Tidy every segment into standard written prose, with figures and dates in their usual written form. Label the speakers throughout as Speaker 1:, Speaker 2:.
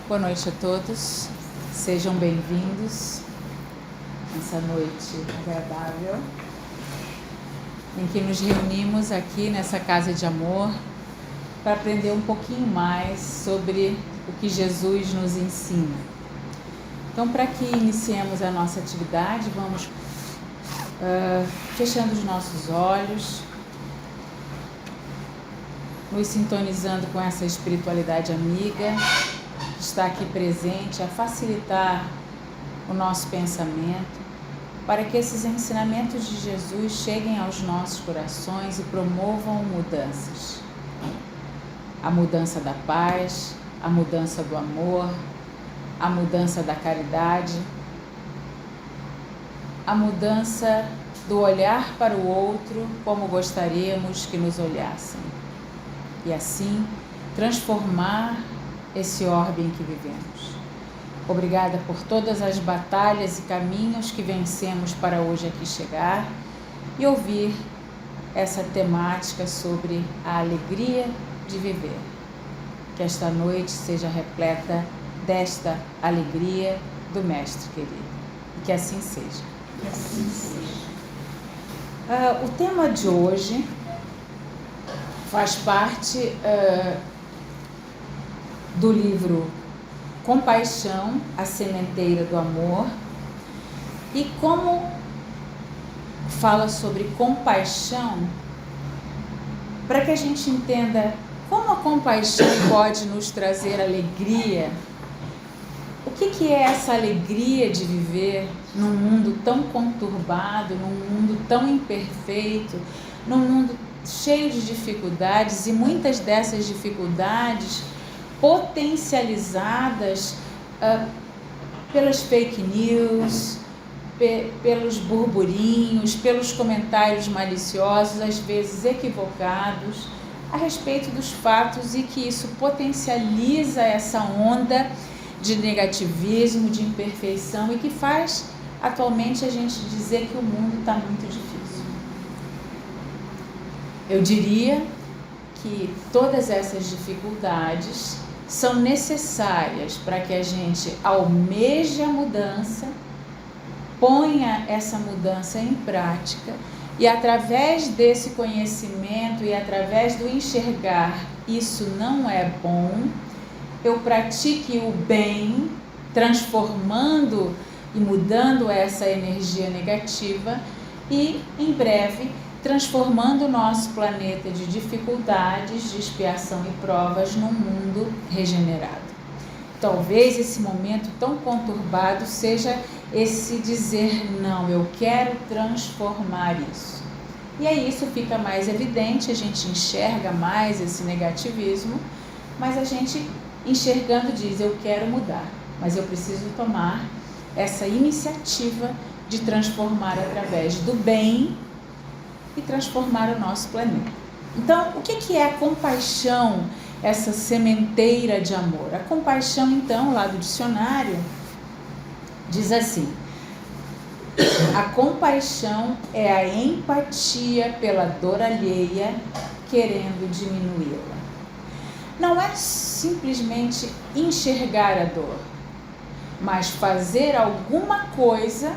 Speaker 1: Boa noite a todos, sejam bem-vindos nessa noite agradável em que nos reunimos aqui nessa casa de amor para aprender um pouquinho mais sobre o que Jesus nos ensina. Então, para que iniciemos a nossa atividade, vamos fechando os nossos olhos, nos sintonizando com essa espiritualidade amiga que está aqui presente a facilitar o nosso pensamento, para que esses ensinamentos de Jesus cheguem aos nossos corações e promovam mudanças. A mudança da paz, a mudança do amor, a mudança da caridade, a mudança do olhar para o outro como gostaríamos que nos olhassem. E assim, transformar esse orbe em que vivemos. Obrigada por todas as batalhas e caminhos que vencemos para hoje aqui chegar e ouvir essa temática sobre a alegria de viver. Que esta noite seja repleta desta alegria do Mestre querido. E que assim seja.
Speaker 2: Que assim seja.
Speaker 1: O tema de hoje faz parte do livro Compaixão, a Sementeira do Amor. E como fala sobre compaixão, para que a gente entenda como a compaixão pode nos trazer alegria, o que é essa alegria de viver num mundo tão conturbado, num mundo tão imperfeito, num mundo cheio de dificuldades, e muitas dessas dificuldades potencializadas pelas fake news, pelos burburinhos, pelos comentários maliciosos, às vezes equivocados, a respeito dos fatos, e que isso potencializa essa onda de negativismo, de imperfeição, e que faz atualmente a gente dizer que o mundo está muito difícil. Eu diria que todas essas dificuldades são necessárias para que a gente almeje a mudança, ponha essa mudança em prática e, através desse conhecimento e através do enxergar isso não é bom, eu pratique o bem, transformando e mudando essa energia negativa e, em breve, transformando o nosso planeta de dificuldades, de expiação e provas num mundo regenerado. Talvez esse momento tão conturbado seja esse dizer não, eu quero transformar isso. E aí isso fica mais evidente, a gente enxerga mais esse negativismo, mas a gente enxergando diz, eu quero mudar, mas eu preciso tomar essa iniciativa de transformar através do bem e transformar o nosso planeta. Então, o que é a compaixão, essa sementeira de amor? A compaixão, então, lá do dicionário, diz assim: a compaixão é a empatia pela dor alheia, querendo diminuí-la. Não é simplesmente enxergar a dor, mas fazer alguma coisa.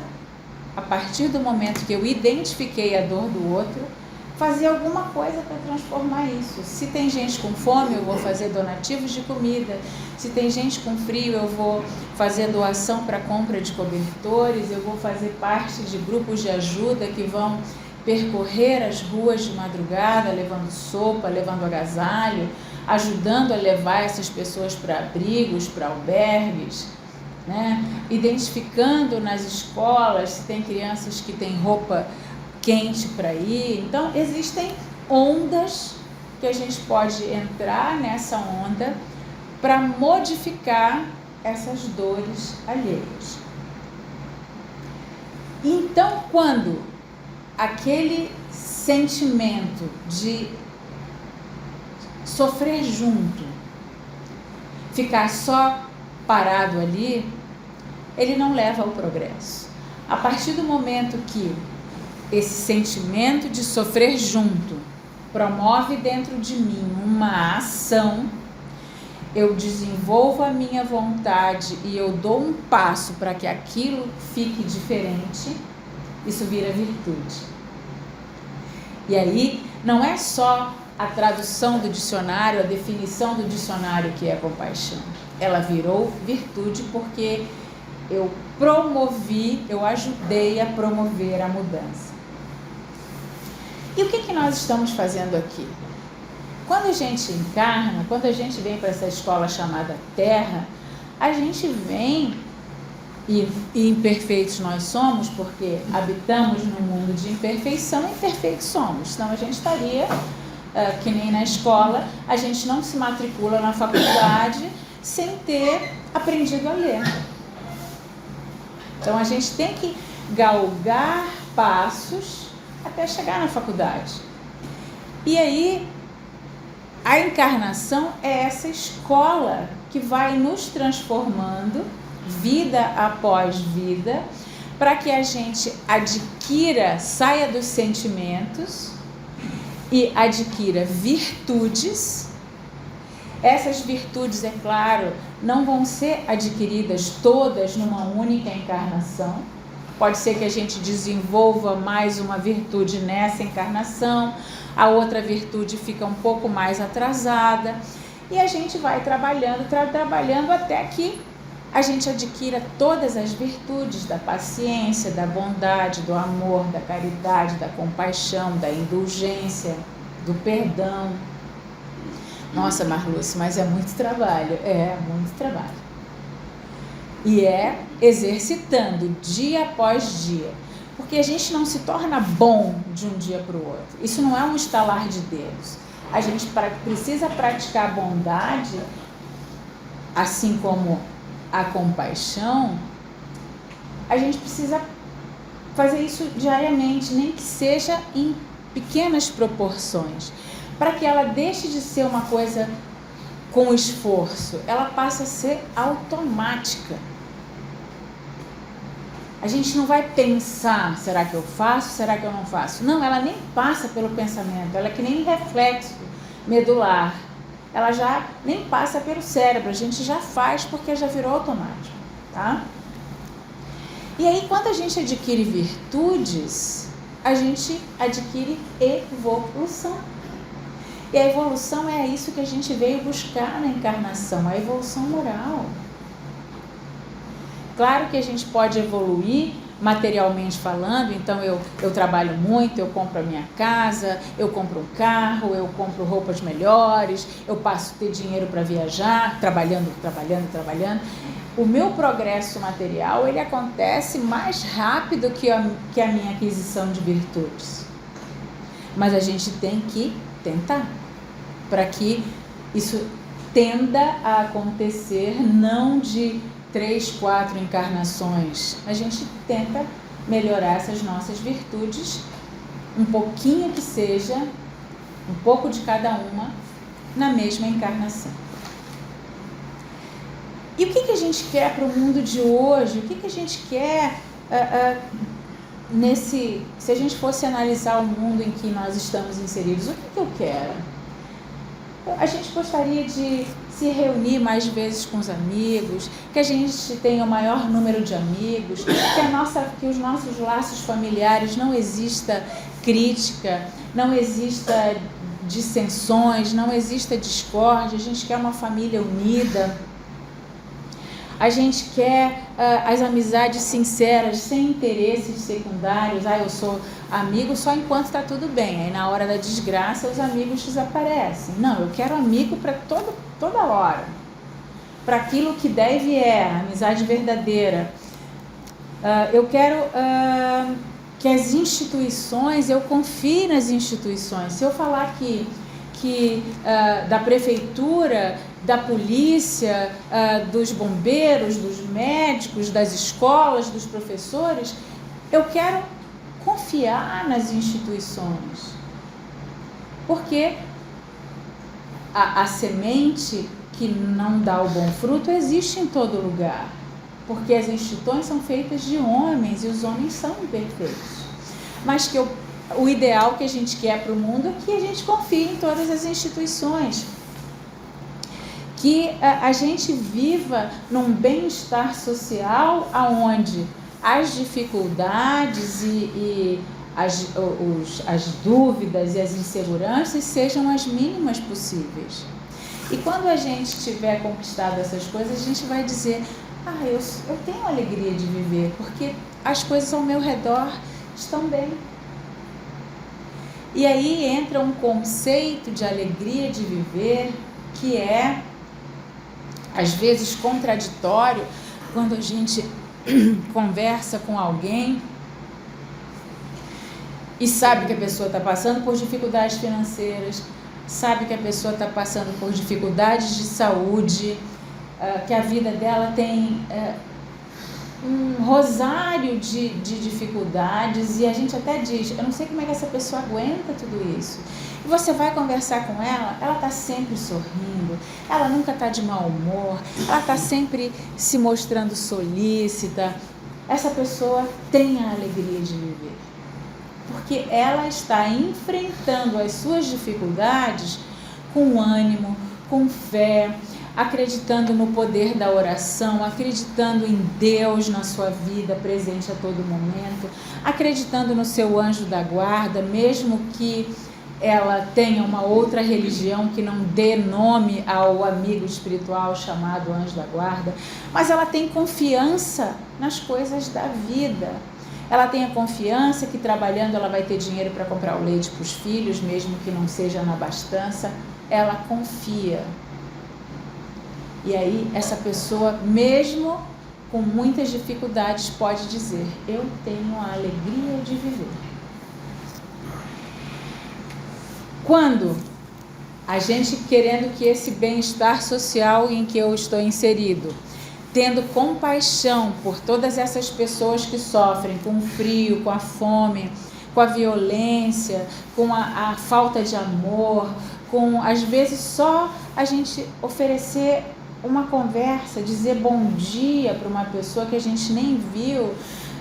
Speaker 1: A partir do momento que eu identifiquei a dor do outro, fazer alguma coisa para transformar isso. Se tem gente com fome, eu vou fazer donativos de comida. Se tem gente com frio, eu vou fazer doação para compra de cobertores. Eu vou fazer parte de grupos de ajuda que vão percorrer as ruas de madrugada, levando sopa, levando agasalho, ajudando a levar essas pessoas para abrigos, para albergues. Né? Identificando nas escolas se tem crianças que têm roupa quente para ir. Então, existem ondas que a gente pode entrar nessa onda para modificar essas dores alheias. Então, quando aquele sentimento de sofrer junto ficar só parado ali, ele não leva ao progresso. A partir do momento que esse sentimento de sofrer junto promove dentro de mim uma ação, eu desenvolvo a minha vontade e eu dou um passo para que aquilo fique diferente, isso vira virtude. E aí, não é só a tradução do dicionário, a definição do dicionário que é compaixão. Ela virou virtude porque eu promovi, eu ajudei a promover a mudança. E o que nós estamos fazendo aqui? Quando a gente encarna, quando a gente vem para essa escola chamada Terra, a gente vem, e imperfeitos nós somos, porque habitamos num mundo de imperfeição, e imperfeitos somos. Senão a gente estaria, que nem na escola, a gente não se matricula na faculdade sem ter aprendido a ler. Então a gente tem que galgar passos até chegar na faculdade. E aí, a encarnação é essa escola que vai nos transformando, vida após vida, para que a gente adquira, saia dos sentimentos e adquira virtudes. Essas virtudes, é claro, não vão ser adquiridas todas numa única encarnação. Pode ser que a gente desenvolva mais uma virtude nessa encarnação, a outra virtude fica um pouco mais atrasada, e a gente vai trabalhando até que a gente adquira todas as virtudes da paciência, da bondade, do amor, da caridade, da compaixão, da indulgência, do perdão. Nossa, Marluce, mas é muito trabalho. É, muito trabalho. E é exercitando dia após dia. Porque a gente não se torna bom de um dia para o outro. Isso não é um estalar de dedos. A gente precisa praticar a bondade, assim como a compaixão. A gente precisa fazer isso diariamente, nem que seja em pequenas proporções, para que ela deixe de ser uma coisa com esforço, ela passa a ser automática. A gente não vai pensar, será que eu faço, será que eu não faço? Não, ela nem passa pelo pensamento, ela é que nem reflexo medular. Ela já nem passa pelo cérebro, a gente já faz porque já virou automático, tá? E aí, quando a gente adquire virtudes, a gente adquire evolução. E a evolução é isso que a gente veio buscar na encarnação, a evolução moral. Claro que a gente pode evoluir materialmente falando, então eu trabalho muito, eu compro a minha casa, eu compro um carro, eu compro roupas melhores, eu passo a ter dinheiro para viajar, trabalhando. O meu progresso material, ele acontece mais rápido que a minha aquisição de virtudes. Mas a gente tem que tentar, para que isso tenda a acontecer, não de 3, 4 encarnações. A gente tenta melhorar essas nossas virtudes, um pouquinho que seja, um pouco de cada uma, na mesma encarnação. E o que a gente quer para o mundo de hoje? O que a gente quer se a gente fosse analisar o mundo em que nós estamos inseridos? O que eu quero? A gente gostaria de se reunir mais vezes com os amigos, que a gente tenha o maior número de amigos, que os nossos laços familiares não exista crítica, não exista dissensões, não exista discórdia. A gente quer uma família unida. A gente quer as amizades sinceras, sem interesses secundários. Eu sou amigo só enquanto está tudo bem. Aí na hora da desgraça os amigos desaparecem. Não, eu quero amigo para toda hora. Para aquilo que deve amizade verdadeira. Eu quero que as instituições, eu confie nas instituições. Se eu falar que da prefeitura, da polícia, dos bombeiros, dos médicos, das escolas, dos professores, eu quero confiar nas instituições, porque a semente que não dá o bom fruto existe em todo lugar, porque as instituições são feitas de homens e os homens são imperfeitos, mas que o ideal que a gente quer para o mundo é que a gente confie em todas as instituições, que a gente viva num bem-estar social onde as dificuldades e as dúvidas e as inseguranças sejam as mínimas possíveis. E quando a gente tiver conquistado essas coisas, a gente vai dizer: eu tenho alegria de viver, porque as coisas ao meu redor estão bem. E aí entra um conceito de alegria de viver que é, às vezes, contraditório quando a gente conversa com alguém e sabe que a pessoa está passando por dificuldades financeiras, sabe que a pessoa está passando por dificuldades de saúde, que a vida dela tem um rosário de dificuldades, e a gente até diz: eu não sei como é que essa pessoa aguenta tudo isso. E você vai conversar com ela está sempre sorrindo, ela nunca está de mau humor, ela está sempre se mostrando solícita. Essa pessoa tem a alegria de viver, porque ela está enfrentando as suas dificuldades com ânimo, com fé, acreditando no poder da oração, acreditando em Deus na sua vida, presente a todo momento, acreditando no seu anjo da guarda, mesmo que ela tenha uma outra religião que não dê nome ao amigo espiritual chamado anjo da guarda, mas ela tem confiança nas coisas da vida. Ela tem a confiança que trabalhando ela vai ter dinheiro para comprar o leite para os filhos, mesmo que não seja na abastança. Ela confia. E aí essa pessoa, mesmo com muitas dificuldades, pode dizer: eu tenho a alegria de viver. Quando a gente, querendo que esse bem-estar social em que eu estou inserido, tendo compaixão por todas essas pessoas que sofrem com o frio, com a fome, com a violência, com a falta de amor, com, às vezes, só a gente oferecer uma conversa, dizer bom dia para uma pessoa que a gente nem viu,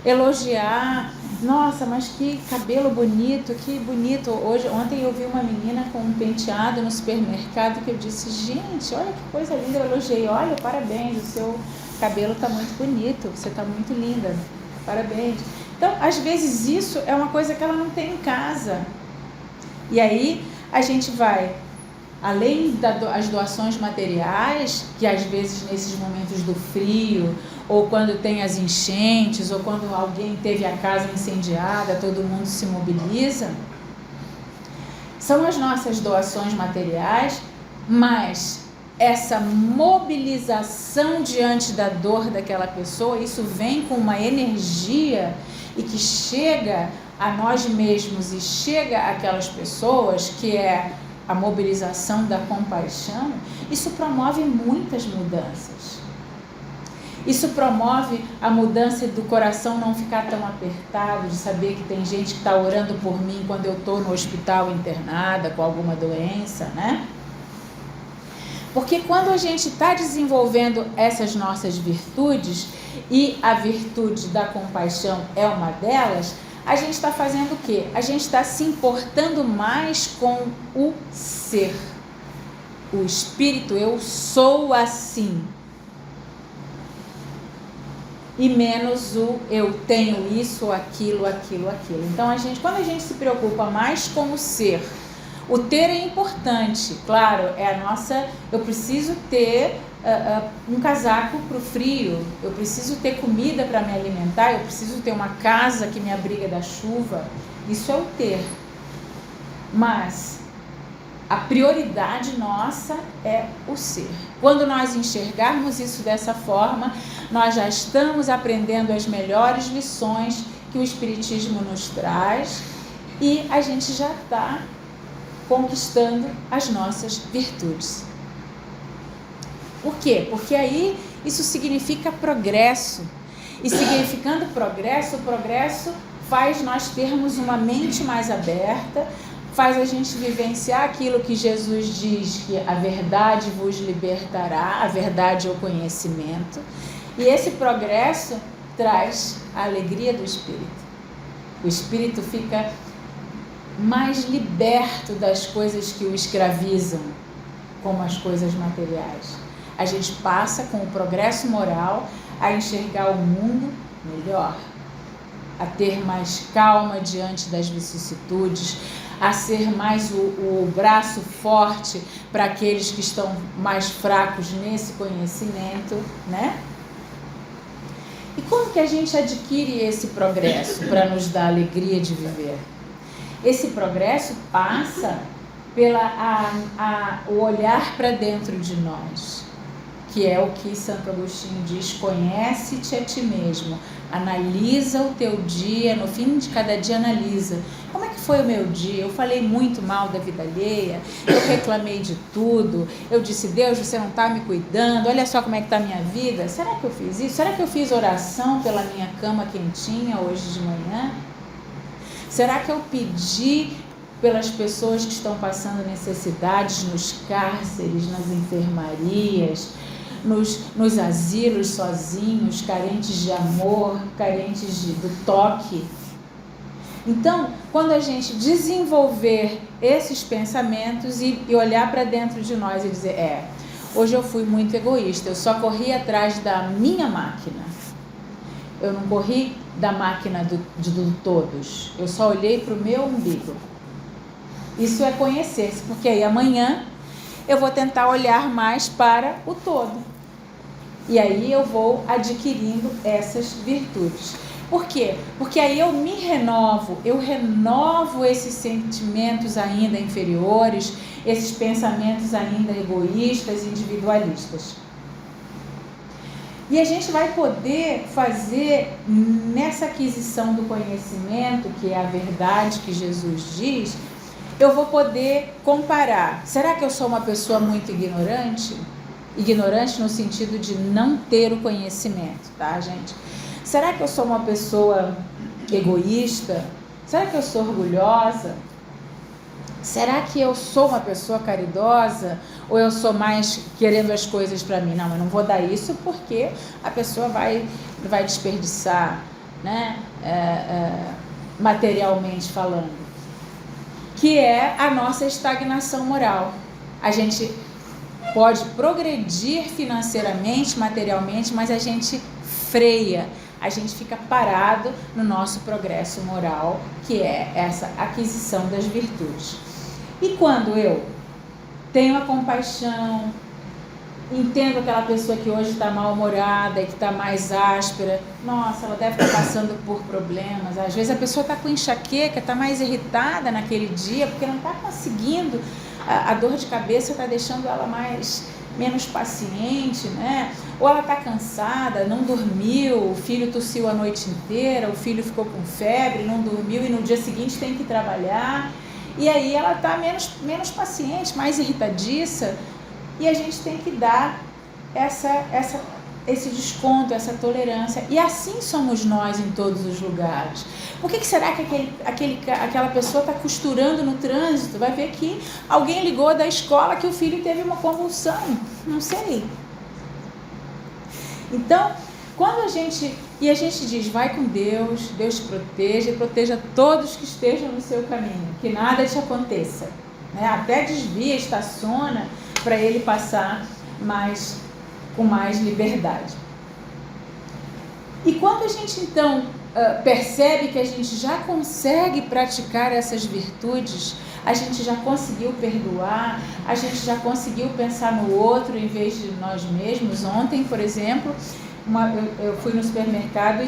Speaker 1: elogiar: nossa, mas que cabelo bonito, que bonito. Ontem eu vi uma menina com um penteado no supermercado que eu disse: gente, olha que coisa linda. Eu elogiei: olha, parabéns, o seu cabelo está muito bonito, você está muito linda, parabéns. Então, às vezes isso é uma coisa que ela não tem em casa. E aí a gente vai, além das doações materiais, que às vezes nesses momentos do frio, ou quando tem as enchentes, ou quando alguém teve a casa incendiada, todo mundo se mobiliza, são as nossas doações materiais, mas essa mobilização diante da dor daquela pessoa, isso vem com uma energia e que chega a nós mesmos e chega àquelas pessoas, que é a mobilização da compaixão. Isso promove muitas mudanças. Isso promove a mudança do coração não ficar tão apertado, de saber que tem gente que está orando por mim quando eu estou no hospital internada com alguma doença, né? Porque quando a gente está desenvolvendo essas nossas virtudes, e a virtude da compaixão é uma delas, a gente está fazendo o quê? A gente está se importando mais com o ser. O espírito, eu sou assim. E menos o eu tenho isso, aquilo. Então, quando a gente se preocupa mais com o ser, o ter é importante, claro, é a nossa. Eu preciso ter um casaco para o frio, eu preciso ter comida para me alimentar, eu preciso ter uma casa que me abriga da chuva. Isso é o ter. Mas a prioridade nossa é o ser. Quando nós enxergarmos isso dessa forma, nós já estamos aprendendo as melhores lições que o Espiritismo nos traz e a gente já está conquistando as nossas virtudes. Por quê? Porque aí isso significa progresso. E significando progresso, o progresso faz nós termos uma mente mais aberta, faz a gente vivenciar aquilo que Jesus diz, que a verdade vos libertará, a verdade é o conhecimento. E esse progresso traz a alegria do espírito. O espírito fica mais liberto das coisas que o escravizam, como as coisas materiais. A gente passa com o progresso moral a enxergar o mundo melhor, a ter mais calma diante das vicissitudes, a ser mais o braço forte para aqueles que estão mais fracos nesse conhecimento, né? E como que a gente adquire esse progresso para nos dar alegria de viver? Esse progresso passa o olhar para dentro de nós, que é o que Santo Agostinho diz: conhece-te a ti mesmo, analisa o teu dia, no fim de cada dia analisa. Como é que foi o meu dia? Eu falei muito mal da vida alheia, eu reclamei de tudo, eu disse: Deus, você não está me cuidando, olha só como é que está a minha vida. Será que eu fiz isso? Será que eu fiz oração pela minha cama quentinha hoje de manhã? Será que eu pedi pelas pessoas que estão passando necessidades nos cárceres, nas enfermarias, nos asilos sozinhos, carentes de amor, carentes do toque? Então, quando a gente desenvolver esses pensamentos e olhar para dentro de nós e dizer: hoje eu fui muito egoísta, eu só corri atrás da minha máquina, eu não corri da máquina de todos, eu só olhei para o meu umbigo. Isso é conhecer-se, porque aí amanhã eu vou tentar olhar mais para o todo. E aí eu vou adquirindo essas virtudes. Por quê? Porque aí eu me renovo, eu renovo esses sentimentos ainda inferiores, esses pensamentos ainda egoístas, individualistas. E a gente vai poder fazer nessa aquisição do conhecimento, que é a verdade que Jesus diz, eu vou poder comparar. Será que eu sou uma pessoa muito ignorante? Ignorante no sentido de não ter o conhecimento, tá, gente? Será que eu sou uma pessoa egoísta? Será que eu sou orgulhosa? Será que eu sou uma pessoa caridosa? Ou eu sou mais querendo as coisas para mim? Não, eu não vou dar isso porque a pessoa vai desperdiçar, né? Materialmente falando. Que é a nossa estagnação moral. A gente pode progredir financeiramente, materialmente, mas a gente freia, a gente fica parado no nosso progresso moral, que é essa aquisição das virtudes. E quando eu tenho a compaixão, entendo aquela pessoa que hoje está mal-humorada e que está mais áspera, nossa, ela deve estar passando por problemas. Às vezes a pessoa está com enxaqueca, está mais irritada naquele dia, porque não está conseguindo, a dor de cabeça está deixando ela menos paciente, né? Ou ela está cansada, não dormiu, o filho tossiu a noite inteira, o filho ficou com febre, não dormiu e no dia seguinte tem que trabalhar. E aí ela está menos paciente, mais irritadiça, e a gente tem que dar esse desconto, essa tolerância. E assim somos nós em todos os lugares. Por que será que aquela pessoa está costurando no trânsito? Vai ver que alguém ligou da escola que o filho teve uma convulsão. Não sei. Então, quando a gente diz: vai com Deus, Deus te proteja e proteja todos que estejam no seu caminho, que nada te aconteça, né? Até desvia, estaciona para ele passar com mais liberdade. E quando a gente então percebe que a gente já consegue praticar essas virtudes, a gente já conseguiu perdoar, a gente já conseguiu pensar no outro em vez de nós mesmos. Ontem, por exemplo, eu fui no supermercado e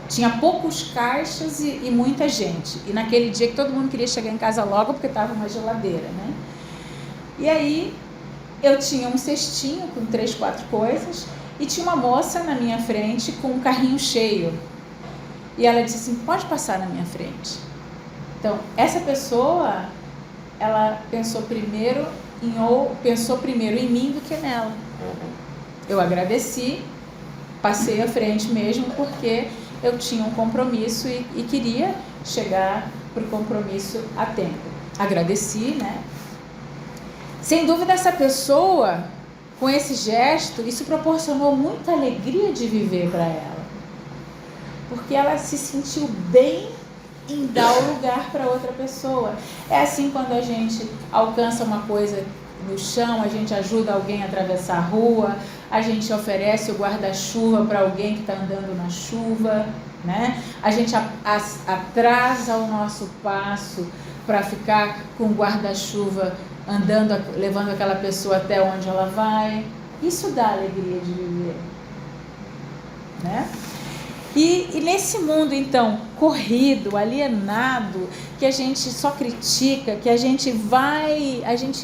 Speaker 1: tinha poucos caixas e muita gente. E naquele dia que todo mundo queria chegar em casa logo porque estava uma geladeira, né? E aí eu tinha um cestinho com 3, 4 coisas e tinha uma moça na minha frente com um carrinho cheio. E ela disse assim: pode passar na minha frente. Então, essa pessoa, ela pensou primeiro em mim do que nela. Eu agradeci, passei à frente mesmo porque eu tinha um compromisso e queria chegar para o compromisso a tempo. Agradeci, né? Sem dúvida, essa pessoa, com esse gesto, isso proporcionou muita alegria de viver para ela. Porque ela se sentiu bem em dar o lugar para outra pessoa. É assim quando a gente alcança uma coisa no chão, a gente ajuda alguém a atravessar a rua, a gente oferece o guarda-chuva para alguém que está andando na chuva, né? A gente atrasa o nosso passo para ficar com o guarda-chuva andando, levando aquela pessoa até onde ela vai. Isso dá alegria de viver, né? E nesse mundo, então, corrido, alienado, que a gente só critica, que a gente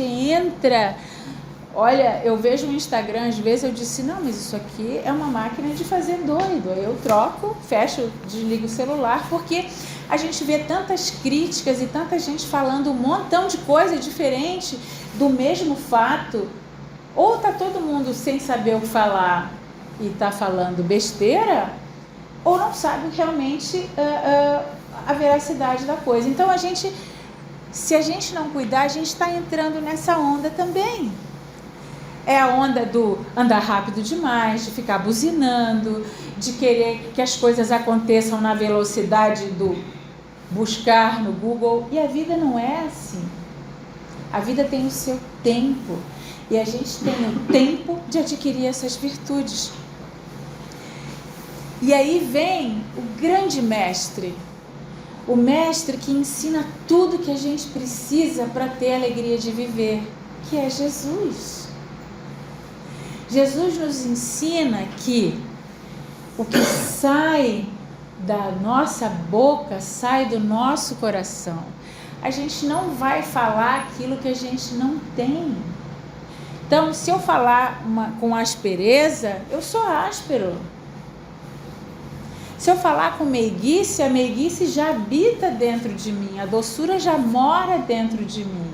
Speaker 1: entra... Olha, eu vejo no Instagram, às vezes eu disse, não, mas isso aqui é uma máquina de fazer doido. Eu troco, fecho, desligo o celular, porque a gente vê tantas críticas e tanta gente falando um montão de coisa diferente do mesmo fato. Ou tá todo mundo sem saber o que falar e tá falando besteira, ou não sabe realmente a veracidade da coisa. Então, se a gente não cuidar, a gente está entrando nessa onda também. É a onda do andar rápido demais, de ficar buzinando, de querer que as coisas aconteçam na velocidade do buscar no Google. E a vida não é assim. A vida tem o seu tempo. E a gente tem o tempo de adquirir essas virtudes. E aí vem o grande mestre. O mestre que ensina tudo que a gente precisa para ter a alegria de viver, que é Jesus. Jesus nos ensina que o que sai da nossa boca sai do nosso coração. A gente não vai falar aquilo que a gente não tem. Então, se eu falar com aspereza, eu sou áspero. Se eu falar com meiguice, a meiguice já habita dentro de mim, a doçura já mora dentro de mim.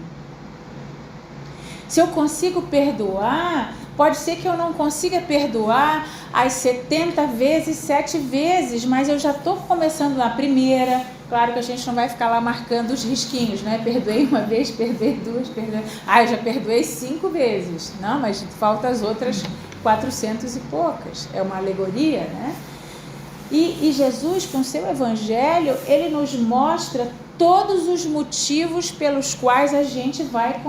Speaker 1: Se eu consigo perdoar, pode ser que eu não consiga perdoar as 70 vezes, 7 vezes, mas eu já estou começando na primeira. Claro que a gente não vai ficar lá marcando os risquinhos, né? Perdoei uma vez, perdoei duas, perdoei... eu já perdoei 5 vezes. Não, mas faltam as outras 400 e poucas. É uma alegoria, né? E Jesus, com seu evangelho, ele nos mostra todos os motivos pelos quais a gente vai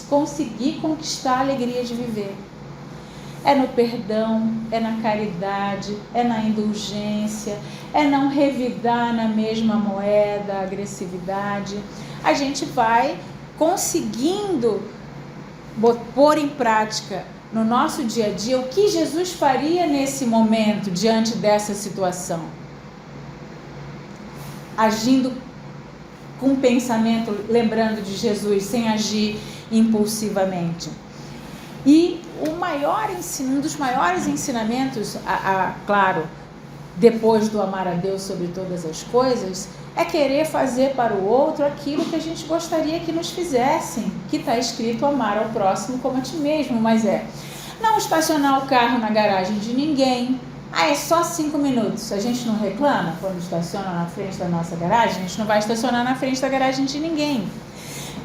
Speaker 1: conseguir conquistar a alegria de viver. É no perdão, é na caridade, é na indulgência, é não revidar na mesma moeda a agressividade. A gente vai conseguindo pôr em prática no nosso dia a dia o que Jesus faria nesse momento, diante dessa situação. Agindo com pensamento, lembrando de Jesus, sem agir impulsivamente. E um dos maiores ensinamentos, claro, depois do amar a Deus sobre todas as coisas, é querer fazer para o outro aquilo que a gente gostaria que nos fizessem, que está escrito amar ao próximo como a ti mesmo, mas não estacionar o carro na garagem de ninguém. É só 5 minutos. A gente não reclama quando estaciona na frente da nossa garagem? A gente não vai estacionar na frente da garagem de ninguém.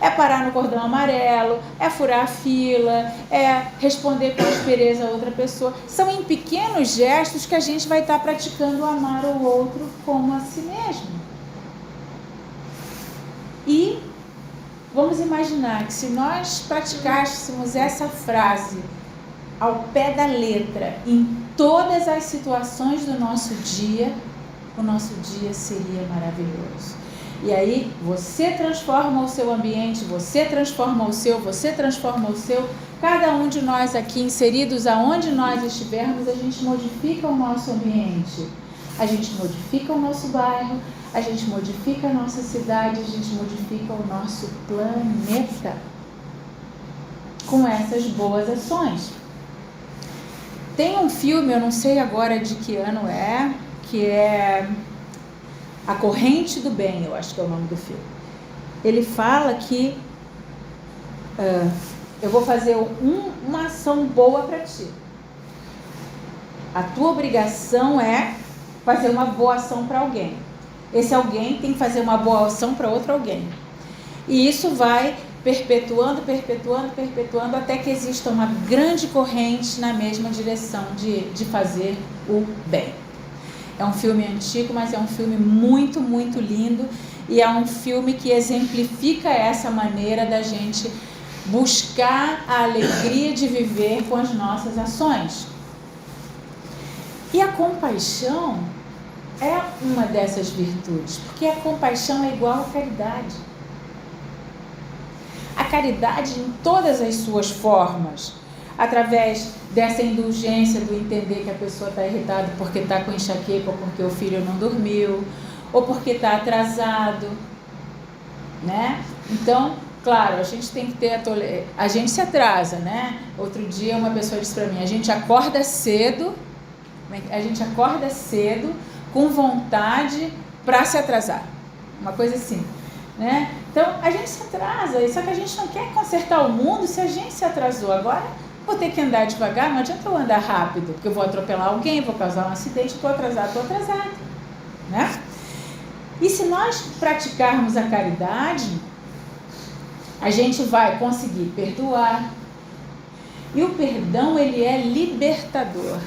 Speaker 1: É parar no cordão amarelo, é furar a fila, é responder com aspereza a outra pessoa. São em pequenos gestos que a gente vai estar praticando amar o outro como a si mesmo. E vamos imaginar que se nós praticássemos essa frase ao pé da letra em todas as situações do nosso dia, o nosso dia seria maravilhoso. E aí você transforma o seu ambiente, você transforma o seu, cada um de nós aqui inseridos aonde nós estivermos, a gente modifica o nosso ambiente, a gente modifica o nosso bairro, a gente modifica a nossa cidade, a gente modifica o nosso planeta com essas boas ações. Tem um filme, eu não sei agora de que ano que é A Corrente do Bem, eu acho que é o nome do filme. Ele fala que eu vou fazer uma ação boa para ti. A tua obrigação é fazer uma boa ação para alguém. Esse alguém tem que fazer uma boa ação para outro alguém. E isso vai perpetuando, até que exista uma grande corrente na mesma direção de fazer o bem. É um filme antigo, mas é um filme muito, muito lindo, e é um filme que exemplifica essa maneira da gente buscar a alegria de viver com as nossas ações. E a compaixão é uma dessas virtudes, porque a compaixão é igual à caridade. A caridade em todas as suas formas, através dessa indulgência do entender que a pessoa está irritada porque está com enxaqueca, ou porque o filho não dormiu, ou porque está atrasado, né? Então, claro, a gente tem que ter a gente se atrasa, né? Outro dia uma pessoa disse para mim, a gente acorda cedo com vontade para se atrasar, uma coisa assim, né? Então a gente se atrasa, só que a gente não quer consertar o mundo se a gente se atrasou. Agora vou ter que andar devagar, não adianta eu andar rápido, porque eu vou atropelar alguém, vou causar um acidente, estou atrasado, né? E se nós praticarmos a caridade, a gente vai conseguir perdoar. E o perdão, ele é libertador.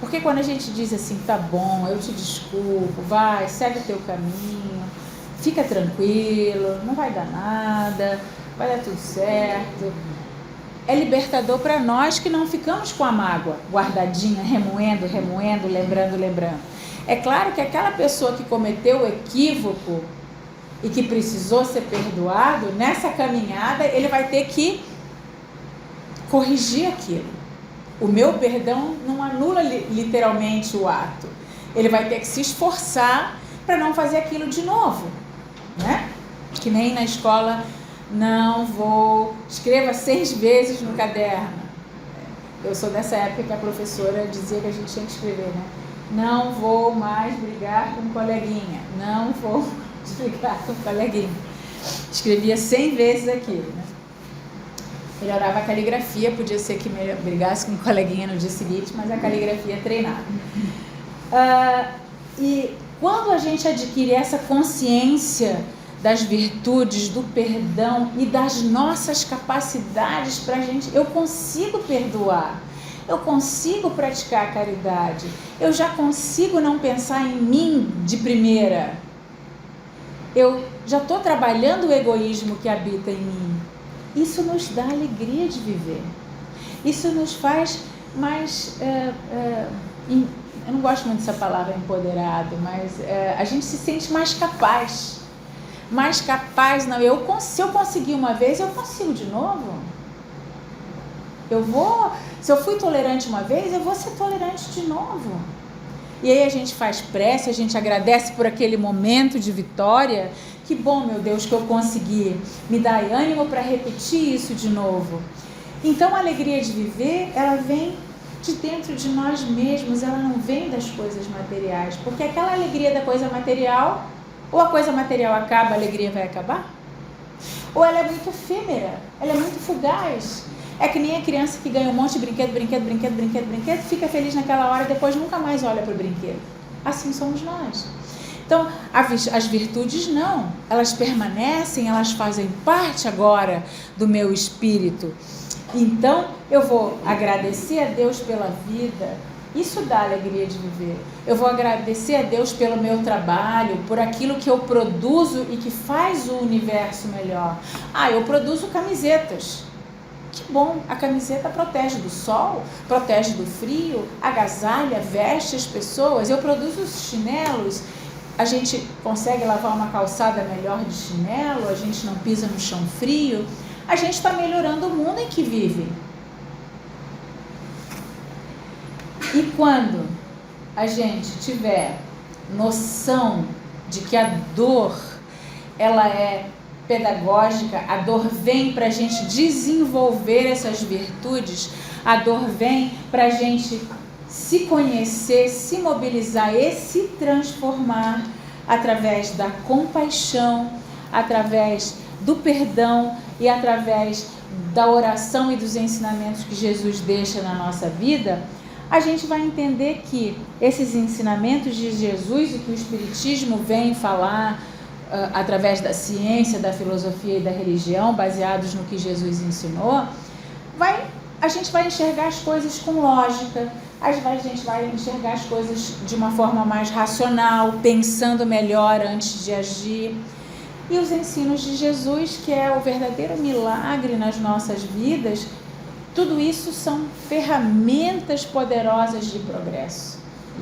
Speaker 1: Porque quando a gente diz assim, tá bom, eu te desculpo, vai, segue o teu caminho, fica tranquilo, não vai dar nada, vai dar tudo certo. É libertador para nós que não ficamos com a mágoa guardadinha, remoendo, lembrando. É claro que aquela pessoa que cometeu o equívoco e que precisou ser perdoado, nessa caminhada ele vai ter que corrigir aquilo. O meu perdão não anula literalmente o ato. Ele vai ter que se esforçar para não fazer aquilo de novo, né? Que nem na escola, não vou... Escreva 6 vezes no caderno. Eu sou dessa época que a professora dizia que a gente tinha que escrever, né? Não vou mais brigar com o coleguinha. Não vou brigar com o coleguinha. Escrevia 100 vezes aquilo, né? Melhorava a caligrafia, podia ser que brigasse com o coleguinha no dia seguinte, mas a caligrafia é treinada. E quando a gente adquire essa consciência das virtudes, do perdão e das nossas capacidades para a gente, eu consigo perdoar, eu consigo praticar a caridade, eu já consigo não pensar em mim de primeira, eu já estou trabalhando o egoísmo que habita em mim. Isso nos dá alegria de viver. Isso nos faz mais... eu não gosto muito dessa palavra empoderado, mas a gente se sente mais capaz. Mais capaz, não. Se eu conseguir uma vez, eu consigo de novo. Se eu fui tolerante uma vez, eu vou ser tolerante de novo. E aí a gente faz prece, a gente agradece por aquele momento de vitória. Que bom, meu Deus, que eu consegui. Me dá ânimo para repetir isso de novo. Então, a alegria de viver, ela vem de dentro de nós mesmos, ela não vem das coisas materiais. Porque aquela alegria da coisa material, ou a coisa material acaba, a alegria vai acabar? Ou ela é muito efêmera, ela é muito fugaz. É que nem a criança que ganha um monte de brinquedo, fica feliz naquela hora e depois nunca mais olha para o brinquedo. Assim somos nós. Então, as virtudes não, elas permanecem, elas fazem parte agora do meu espírito. Então, eu vou agradecer a Deus pela vida, isso dá alegria de viver. Eu vou agradecer a Deus pelo meu trabalho, por aquilo que eu produzo e que faz o universo melhor. Eu produzo camisetas. Que bom, a camiseta protege do sol, protege do frio, agasalha, veste as pessoas. Eu produzo os chinelos. A gente consegue lavar uma calçada melhor de chinelo, a gente não pisa no chão frio, a gente está melhorando o mundo em que vive. E quando a gente tiver noção de que a dor, ela é pedagógica, a dor vem para a gente desenvolver essas virtudes, a dor vem para a gente se conhecer, se mobilizar e se transformar através da compaixão, através do perdão e através da oração e dos ensinamentos que Jesus deixa na nossa vida, a gente vai entender que esses ensinamentos de Jesus e que o Espiritismo vem falar através da ciência, da filosofia e da religião, baseados no que Jesus ensinou, a gente vai enxergar as coisas com lógica, a gente vai enxergar as coisas de uma forma mais racional, pensando melhor antes de agir. e os ensinos de Jesus, que é o verdadeiro milagre nas nossas vidas. Tudo isso são ferramentas poderosas de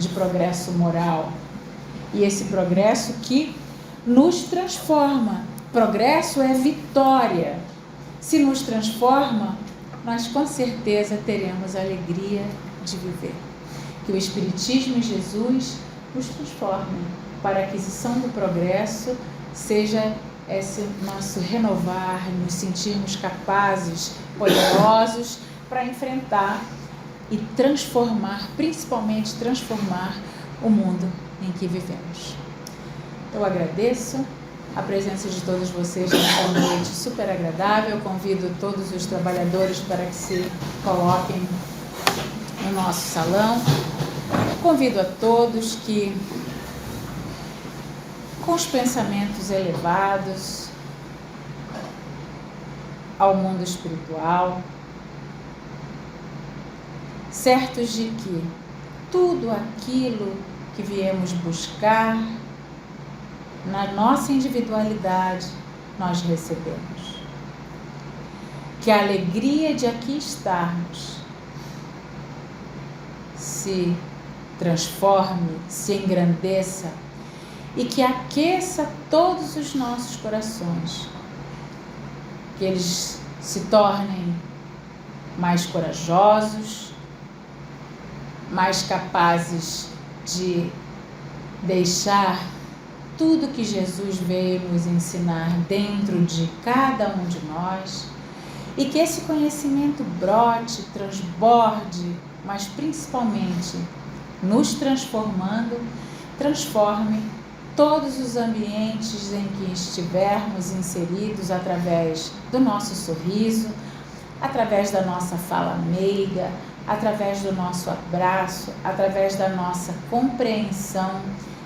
Speaker 1: progresso moral. E esse progresso que nos transforma. Progresso é vitória. Se nos transforma, nós com certeza teremos a alegria de viver. Que o Espiritismo e Jesus nos transformem para a aquisição do progresso, seja esse nosso renovar, nos sentirmos capazes, poderosos para enfrentar e transformar, principalmente transformar o mundo em que vivemos. Eu agradeço a presença de todos vocês nessa noite super agradável. Eu convido todos os trabalhadores para que se coloquem no nosso salão. Convido a todos que, com os pensamentos elevados ao mundo espiritual, certos de que tudo aquilo que viemos buscar na nossa individualidade nós recebemos. Que a alegria de aqui estarmos se transforme, se engrandeça e que aqueça todos os nossos corações, que eles se tornem mais corajosos, mais capazes de deixar tudo que Jesus veio nos ensinar dentro de cada um de nós, e que esse conhecimento brote, transborde, mas principalmente nos transformando, transforme todos os ambientes em que estivermos inseridos, através do nosso sorriso, através da nossa fala meiga, através do nosso abraço, através da nossa compreensão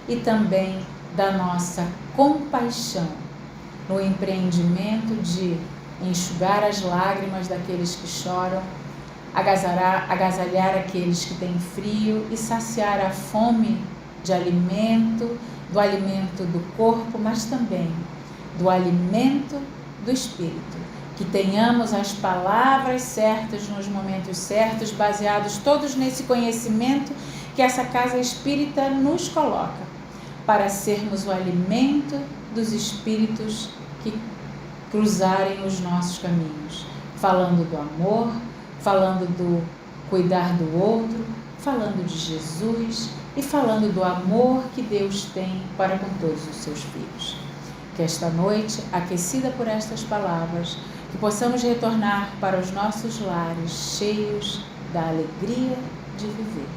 Speaker 1: e também da nossa compaixão, no empreendimento de enxugar as lágrimas daqueles que choram, agasalhar aqueles que têm frio e saciar a fome de alimento, do alimento do corpo, mas também do alimento do espírito. Que tenhamos as palavras certas nos momentos certos, baseados todos nesse conhecimento que essa casa espírita nos coloca, para sermos o alimento dos espíritos que cruzarem os nossos caminhos, falando do amor, falando do cuidar do outro, falando de Jesus e falando do amor que Deus tem para com todos os seus filhos. Que esta noite, aquecida por estas palavras, que possamos retornar para os nossos lares cheios da alegria de viver.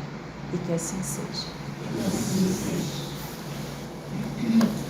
Speaker 1: E que assim seja.
Speaker 2: Que assim seja.